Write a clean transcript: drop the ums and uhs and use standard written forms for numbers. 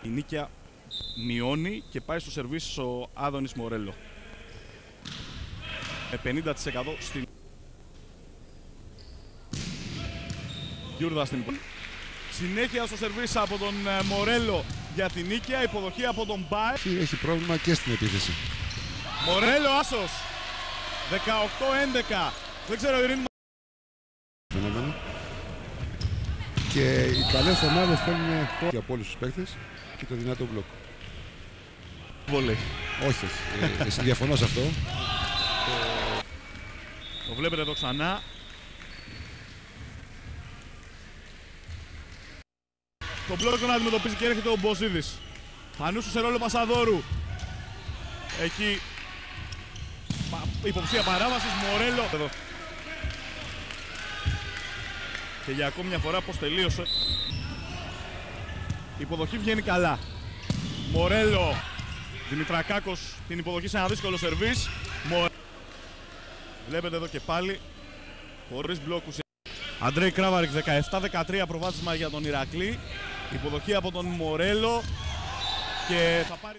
Η Νίκαια μειώνει και πάει στο σερβίς ο Άδωνης Μορέλο. Με 50% στην Γιούρδα στην συνέχεια στο σερβίς από τον Μορέλο για την Νίκαια, υποδοχή από τον Μπάε. Έχει πρόβλημα και στην επίθεση. Μορέλο άσος 18-11. Δεν ξέρω Ειρήνη. Και οι καλές ομάδες θέλουν για από όλους τους παίκτες και το δυνατό μπλοκ. Βολή. Όχι, διαφωνώ σε αυτό. Το βλέπετε εδώ ξανά. Το μπλοκ τον αντιμετωπίζει και έρχεται ο Μποζίδης. Φανούσου σε ρόλο Πασαδόρου. Εκεί υποψία παράβασης, Μορέλο. Εδώ. Και για ακόμη μια φορά πως τελείωσε. Η υποδοχή βγαίνει καλά. Μορέλο. Δημητρακάκος την υποδοχή σε ένα δύσκολο σερβίς. Βλέπετε εδώ και πάλι χωρίς μπλόκους. Αντρέι Κράβαρικ 17-13 προβάδισμα για τον Ηρακλή. Υποδοχή από τον Μορέλο και θα πάρει...